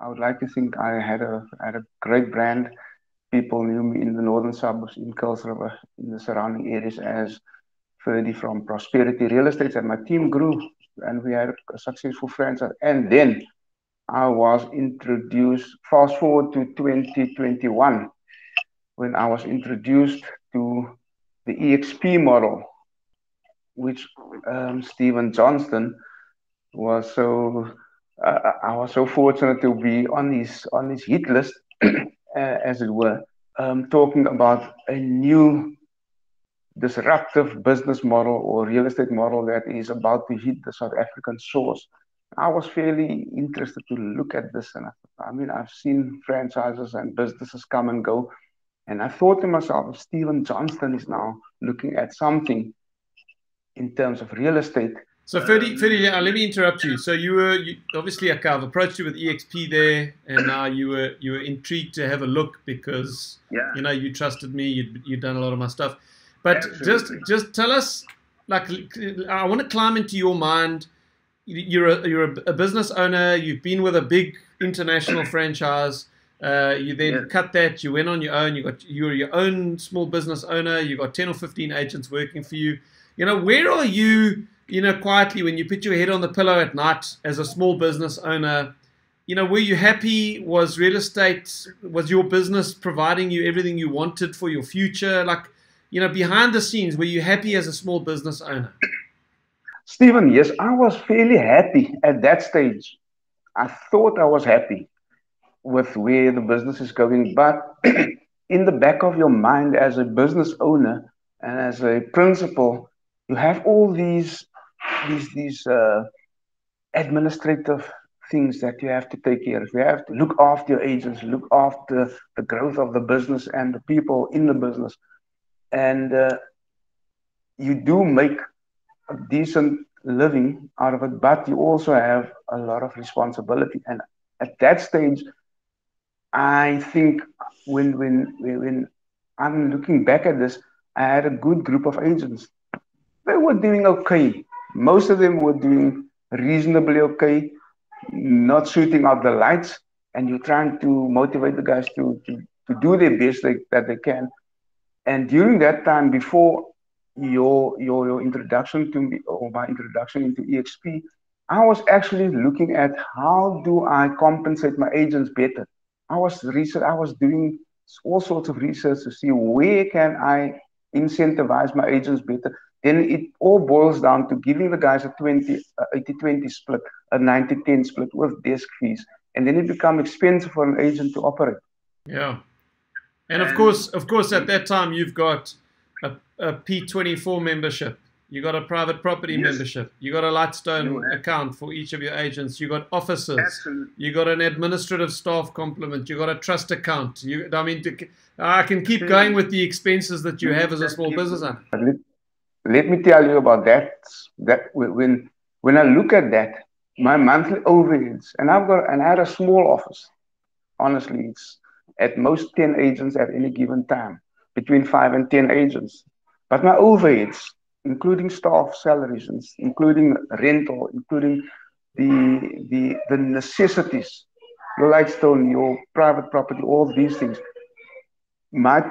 I would like to think I had a great brand. People knew me in the northern suburbs, in Kuils River, in the surrounding areas as Ferdi from Prosperity Real Estate, and my team grew, and we had a successful franchise. And then I was introduced. Fast forward to 2021, when I was introduced to the eXp model, which Stephen Johnstone was so. I was so fortunate to be on his hit list, as it were, talking about a new disruptive business model or real estate model that is about to hit the South African shores. I was fairly interested to look at this, and I mean, I've seen franchises and businesses come and go, and I thought to myself, if Stephen Johnstone is now looking at something in terms of real estate. So Ferdi, let me interrupt you. So you obviously I've approached you with eXp there, and now you were intrigued to have a look because you trusted me. You'd done a lot of my stuff, but absolutely. just tell us, like, I want to climb into your mind. You're a business owner. You've been with a big international franchise. You then cut that. You went on your own. You're your own small business owner. You got 10 or 15 agents working for you. Where are you? Quietly, when you put your head on the pillow at night as a small business owner, were you happy? Was real estate, was your business providing you everything you wanted for your future? Like, behind the scenes, were you happy as a small business owner? Stephen, yes, I was fairly happy at that stage. I thought I was happy with where the business is going, but in the back of your mind as a business owner and as a principal, you have all these administrative things that you have to take care of. You have to look after your agents, look after the growth of the business and the people in the business. And you do make a decent living out of it, but you also have a lot of responsibility. And at that stage, I think when I'm looking back at this, I had a good group of agents. They were doing okay. Most of them were doing reasonably okay, not shooting out the lights, and you're trying to motivate the guys to do their best that they can. And during that time, before your introduction to me, or my introduction into eXp, I was actually looking at how do I compensate my agents better. I was doing all sorts of research to see where can I incentivize my agents better. Then it all boils down to giving the guys a 80-20 split, a 90-10 split with desk fees. And then it becomes expensive for an agent to operate. Yeah. And of course, at that time, you've got a P24 membership. You got a private property membership. You got a Lightstone account for each of your agents. You got offices. Absolutely. You got an administrative staff complement. You got a trust account. I can keep going with the expenses that you have as a small business owner. Let me tell you about that. That when I look at that, my monthly overheads, and I had a small office. Honestly, it's at most 10 agents at any given time, between 5 and 10 agents. But my overheads, including staff salaries, including rental, including the necessities, your Lightstone, your private property, all these things. My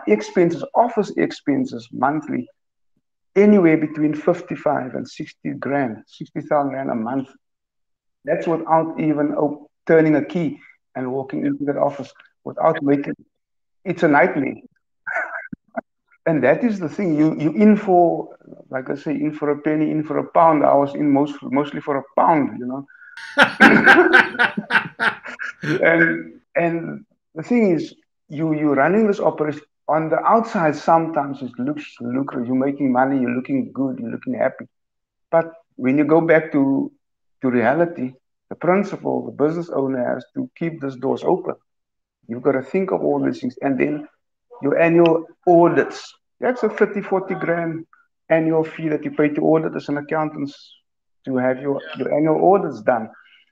expenses, office expenses monthly, anywhere between 55 and 60,000 rand a month. That's without even turning a key and walking into that office without making. It's a nightmare. And that is the thing. You in for, like I say, in for a penny, in for a pound. I was in mostly for a pound, and the thing is, you're running this operation on the outside. Sometimes it looks lucrative. You're making money. You're looking good. You're looking happy. But when you go back to reality, the principal, the business owner, has to keep these doors open. You've got to think of all these things, and then your annual audits. That's a 30-40 grand annual fee that you pay to auditors and accountants to have your annual audits done.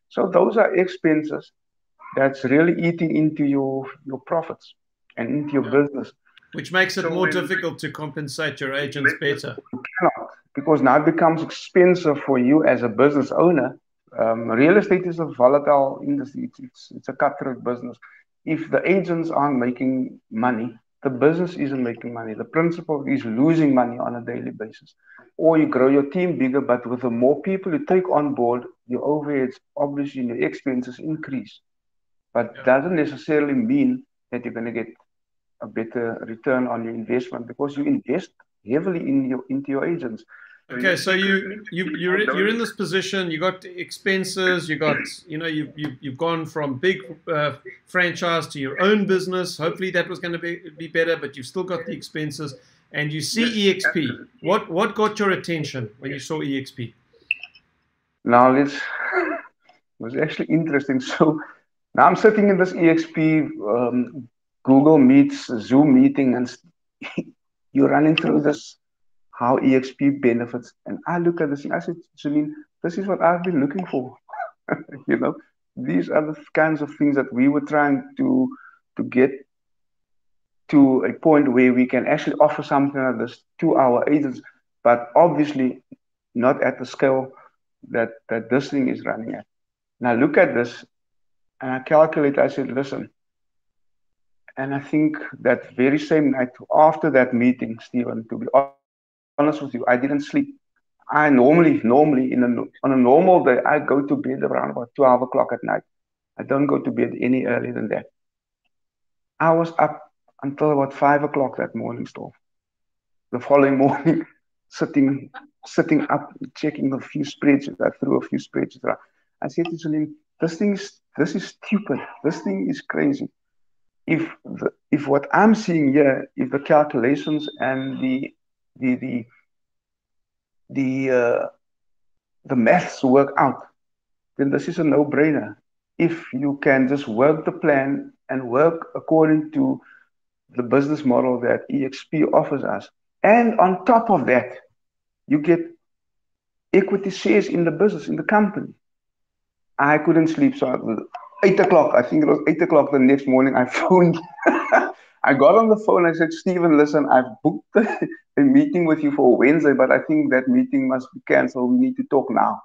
So those are expenses that's really eating into your profits and into your business. Which makes it more difficult to compensate your agents better. You cannot, because now it becomes expensive for you as a business owner Real estate is a volatile industry. It's a cutthroat business. If the agents aren't making money, the business isn't making money. The principal is losing money on a daily basis. Or you grow your team bigger, but with the more people you take on board, your overheads, obviously, your expenses increase. But doesn't necessarily mean that you're going to get a better return on your investment because you invest heavily into your agents. Okay, so you're in this position. You got expenses. You got you've gone from big franchise to your own business. Hopefully that was going to be better, but you've still got the expenses. And you see eXp. What got your attention when you saw eXp? Now it was actually interesting. So now I'm sitting in this eXp Google Meets Zoom meeting, and you're running through this how eXp benefits. And I look at this and I said, Janine, this is what I've been looking for. You know, these are the kinds of things that we were trying to get to a point where we can actually offer something like this to our agents, but obviously not at the scale that this thing is running at. Now look at this, and I calculate, I said, listen, and I think that very same night after that meeting, Stephen, to be honest with you, I didn't sleep. I normally on a normal day, I go to bed around about 12 o'clock at night. I don't go to bed any earlier than that. I was up until about 5 o'clock that morning, Storm. The following morning, sitting up, checking a few spreadsheets. I threw a few spreadsheets around. I said to Celine, this is stupid. This thing is crazy. If what I'm seeing here, if the calculations and the maths work out, then this is a no-brainer. If you can just work the plan and work according to the business model that eXp offers us, and on top of that, you get equity shares in the business, in the company. I couldn't sleep, so 8 o'clock, I think it was 8 o'clock the next morning, I phoned. I got on the phone, I said, Stephen, listen, I've booked a meeting with you for Wednesday, but I think that meeting must be cancelled. We need to talk now.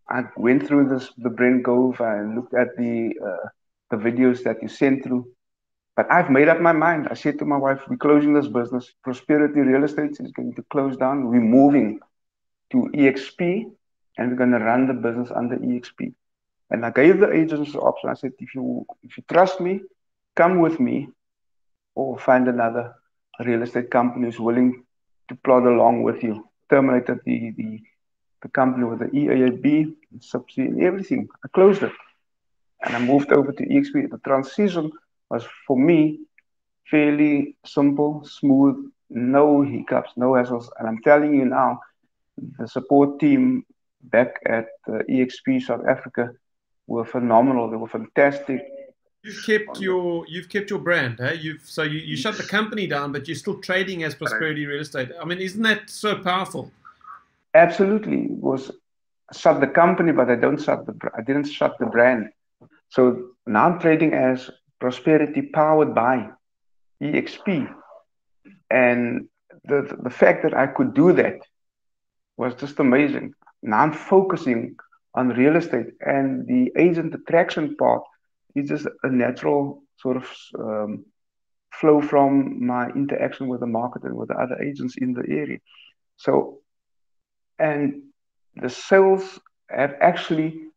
I went through the Brent Cove and looked at the videos that you sent through. But I've made up my mind. I said to my wife, we're closing this business. Prosperity Real Estate is going to close down. We're moving to eXp, and we're going to run the business under eXp. And I gave the agents the option. I said, if you trust me, come with me, or find another real estate company who's willing to plod along with you. Terminated the company with the EAB, subsidy, and everything. I closed it. And I moved over to eXp. The transition was, for me, fairly simple, smooth, no hiccups, no hassles. And I'm telling you now, the support team back at eXp South Africa were phenomenal. They were fantastic. You've kept your brand, eh? You shut the company down, but you're still trading as Prosperity Real Estate. I mean, isn't that so powerful? Absolutely. It was shut the company, but I didn't shut the brand. So now I'm trading as Prosperity powered by eXp. And the fact that I could do that was just amazing. Now I'm focusing on real estate, and the agent attraction part is just a natural sort of flow from my interaction with the market and with the other agents in the area. So, and the sales I've actually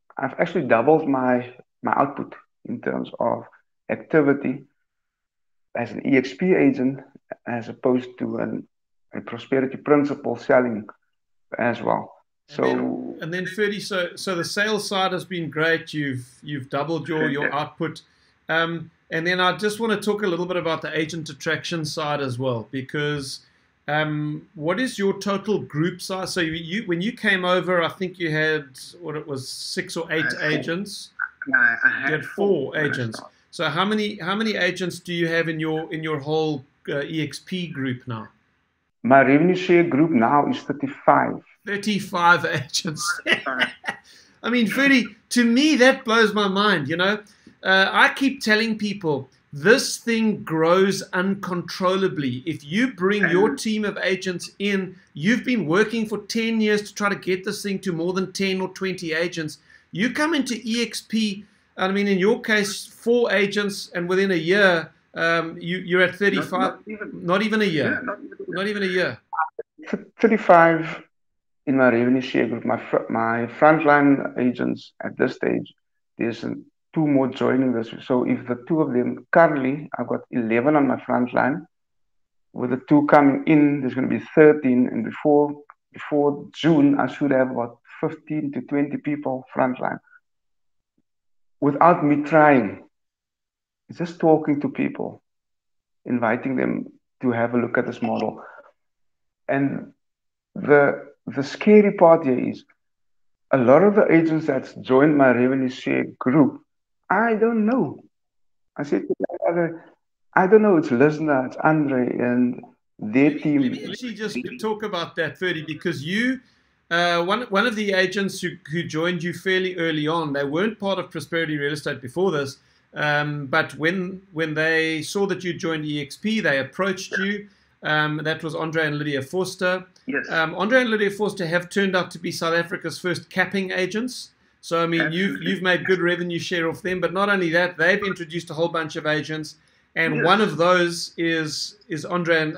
doubled my output in terms of activity as an eXp agent, as opposed to a Prosperity principal selling as well. And then Ferdi, so the sales side has been great. You've doubled your output. And then I just want to talk a little bit about the agent attraction side as well, because what is your total group size? So when you came over, I think you had 6 or 8 agents. No, you had 4 agents. So how many agents do you have in your whole eXp group now? My revenue share group now is 35. 35 agents. I mean, Ferdi, to me, that blows my mind. You know, I keep telling people this thing grows uncontrollably. If you bring your team of agents in, you've been working for 10 years to try to get this thing to more than 10 or 20 agents. You come into eXp, I mean, in your case, 4 agents, and within a year, you're at 35. Not even a year. Yeah, not even a year. 35 in my revenue share group. My frontline agents at this stage, there's 2 more joining this. So if the 2 of them, currently I've got 11 on my frontline. With the 2 coming in, there's going to be 13, and before June, I should have about 15 to 20 people frontline. Without me trying, it's just talking to people, inviting them to have a look at this model. And the scary part here is a lot of the agents that's joined my revenue share group, I don't know. I said to my other, I don't know, it's Lisna, it's Andre, and their team. Let me actually just talk about that, Ferdi, because you, one of the agents who joined you fairly early on, they weren't part of Prosperity Real Estate before this, but when they saw that you joined eXp, they approached you. That was Andre and Lydia Forster. Yes. Andre and Lydia Forster have turned out to be South Africa's first capping agents. So I mean, you've made good revenue share off them, but not only that, they've introduced a whole bunch of agents, and yes, one of those is Andre and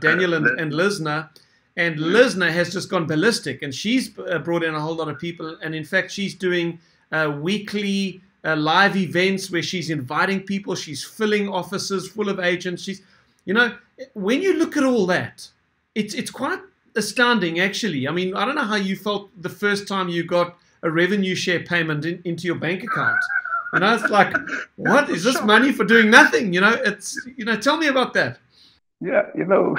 Daniel and Lisna, and Lisna has just gone ballistic, and she's brought in a whole lot of people, and in fact, she's doing weekly live events where she's inviting people, she's filling offices full of agents. She's, you know, when you look at all that, it's quite astounding, actually. I mean, I don't know how you felt the first time you got a revenue share payment into your bank account. You know, it's like, what is this money for doing nothing? You know, it's, you know, tell me about that. Yeah, you know,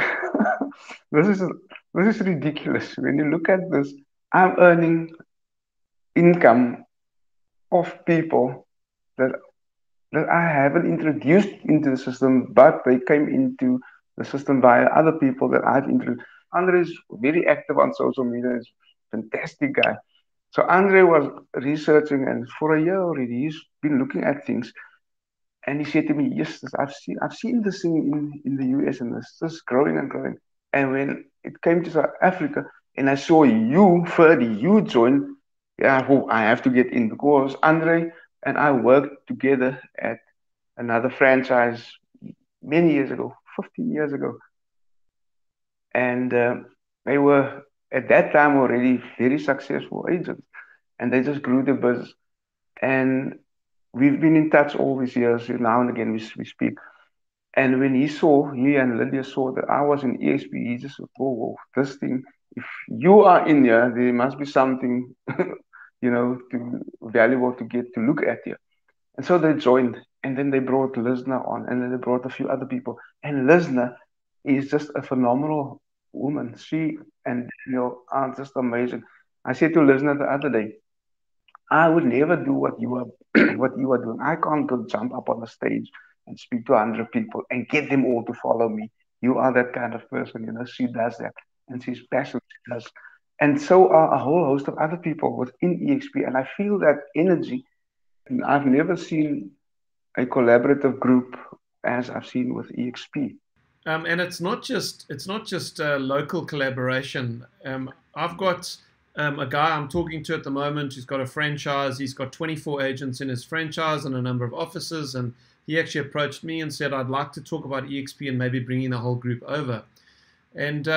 this is ridiculous. When you look at this, I'm earning income of people that I haven't introduced into the system, but they came into the system via other people that I've introduced. Andre is very active on social media. He's a fantastic guy. So Andre was researching, and for a year already, he's been looking at things. And he said to me, "Yes, I've seen this thing in the US, and it's just growing and growing." And when it came to South Africa, and I saw you, Ferdi, you joined, yeah, I have to get in, because Andre and I worked together at another franchise many years ago, 15 years ago. And they were at that time already very successful agents, and they just grew their business. And we've been in touch all these years. Now and again we speak. And when he and Lydia saw that I was in eXp, he just said, "Oh, this thing, if you are in here, there must be something, you know, valuable to get to look at here." And so they joined, and then they brought Lisna on, and then they brought a few other people. And Lisna is just a phenomenal woman. She and Daniel are just amazing. I said to Lisna the other day, I would never do what you are what you are doing. I can't go jump up on the stage and speak to 100 people and get them all to follow me. You are that kind of person, you know. She does that, and she's passionate. She does. And so are a whole host of other people within eXp, and I feel that energy. And I've never seen a collaborative group as I've seen with eXp. And it's not just local collaboration. I've got a guy I'm talking to at the moment who's got a franchise. He's got 24 agents in his franchise and a number of offices, and he actually approached me and said, "I'd like to talk about eXp and maybe bringing the whole group over." And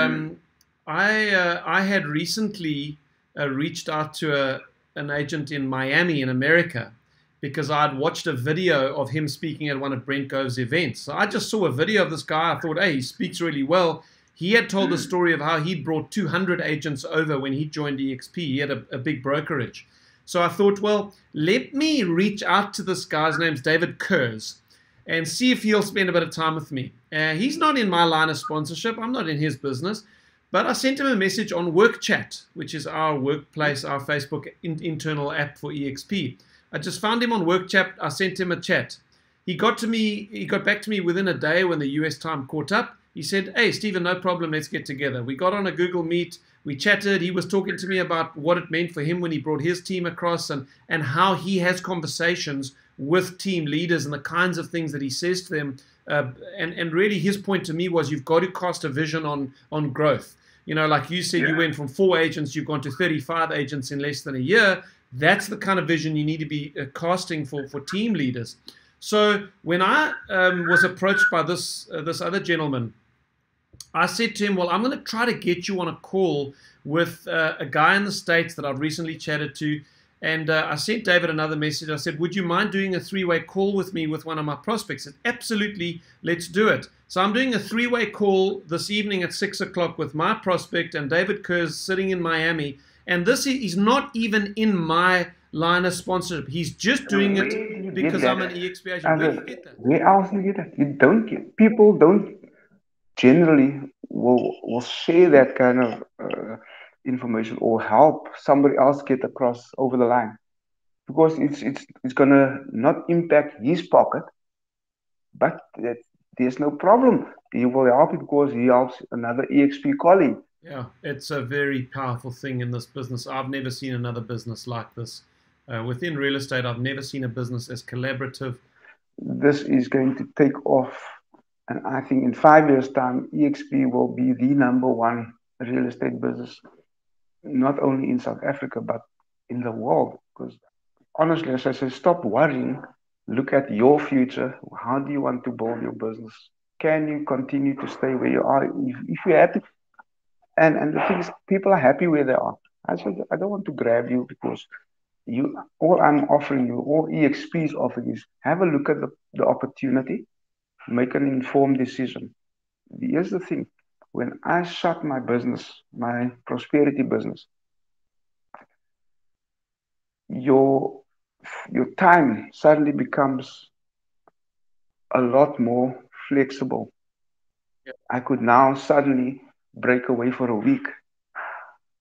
I had recently reached out to an agent in Miami in America, because I'd watched a video of him speaking at one of Brent Gove's events. So I just saw a video of this guy. I thought, hey, he speaks really well. He had told the story of how he'd brought 200 agents over when he joined eXp. He had a big brokerage. So I thought, well, let me reach out to this guy's name's David Kurz and see if he'll spend a bit of time with me. He's not in my line of sponsorship. I'm not in his business. But I sent him a message on WorkChat, which is our workplace, our Facebook internal app for eXp. I just found him on WorkChat. I sent him a chat. He got back to me within a day when the US time caught up. He said, "Hey, Stephen, no problem. Let's get together." We got on a Google Meet. We chatted. He was talking to me about what it meant for him when he brought his team across, and how he has conversations with team leaders and the kinds of things that he says to them. And really his point to me was, you've got to cast a vision on growth. You know, like you said, you went from 4 agents, you've gone to 35 agents in less than a year. That's the kind of vision you need to be casting for team leaders. So when I was approached by this other gentleman, I said to him, well, I'm going to try to get you on a call with a guy in the States that I've recently chatted to. And I sent David another message. I said, would you mind doing a three-way call with me with one of my prospects? He said, absolutely, let's do it. So I'm doing a three-way call this evening at 6 o'clock with my prospect and David Kerr's sitting in Miami. And this is not even in my line of sponsorship. He's just doing it because I'm an eXp agent. Where do you get that? Where else do you get that? You don't get, people don't generally will share that kind of information or help somebody else get across over the line, because it's gonna not impact his pocket, but there's no problem. He will help because he helps another eXp colleague. Yeah, it's a very powerful thing in this business. I've never seen another business like this. Within real estate, I've never seen a business as collaborative. This is going to take off, and I think in 5 years' time, eXp will be the #1 real estate business, not only in South Africa, but in the world. Because honestly, as I say, stop worrying. Look at your future. How do you want to build your business? Can you continue to stay where you are? If you're happy, and the thing is, people are happy where they are. I said, I don't want to grab you because all I'm offering you, all eXp is offering is have a look at the opportunity, make an informed decision. Here's the thing. When I shut my business, my prosperity business, your time suddenly becomes a lot more flexible. Yeah. I could now suddenly break away for a week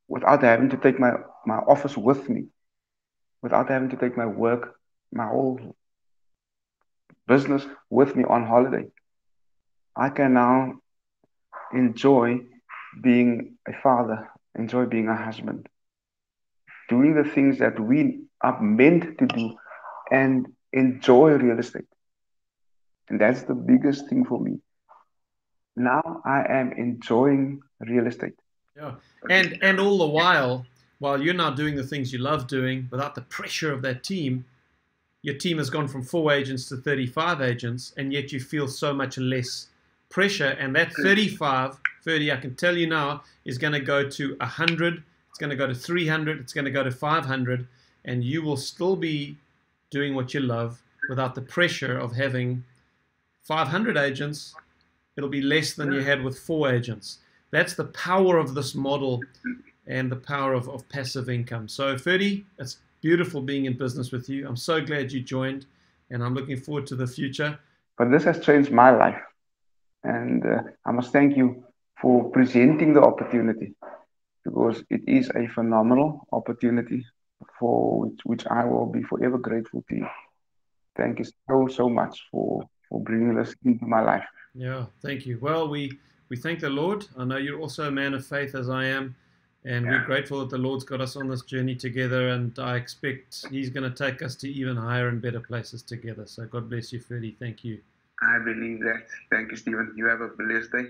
without having to take my office with me, without having to take my work, my whole business with me on holiday. I can now enjoy being a father, enjoy being a husband, doing the things that we are meant to do, and enjoy real estate. And that's the biggest thing for me. Now I am enjoying real estate. Yeah. And all the while you're now doing the things you love doing without the pressure of that team, your team has gone from 4 agents to 35 agents, and yet you feel so much less pressure. And that 35, Ferdi, I can tell you now, is going to go to 100, it's going to go to 300, it's going to go to 500, and you will still be doing what you love without the pressure of having 500 agents. It'll be less than you had with 4 agents. That's the power of this model and the power of passive income. So, Ferdi, it's beautiful being in business with you. I'm so glad you joined, and I'm looking forward to the future. But this has changed my life, and I must thank you for presenting the opportunity, because it is a phenomenal opportunity for which I will be forever grateful to you. Thank you so much for bringing this into my life. Yeah, thank you. Well, we thank the Lord. I know you're also a man of faith, as I am. And we're grateful that the Lord's got us on this journey together, and I expect He's going to take us to even higher and better places together. So God bless you, Ferdi. Thank you. I believe that. Thank you, Stephen. You have a blessed day.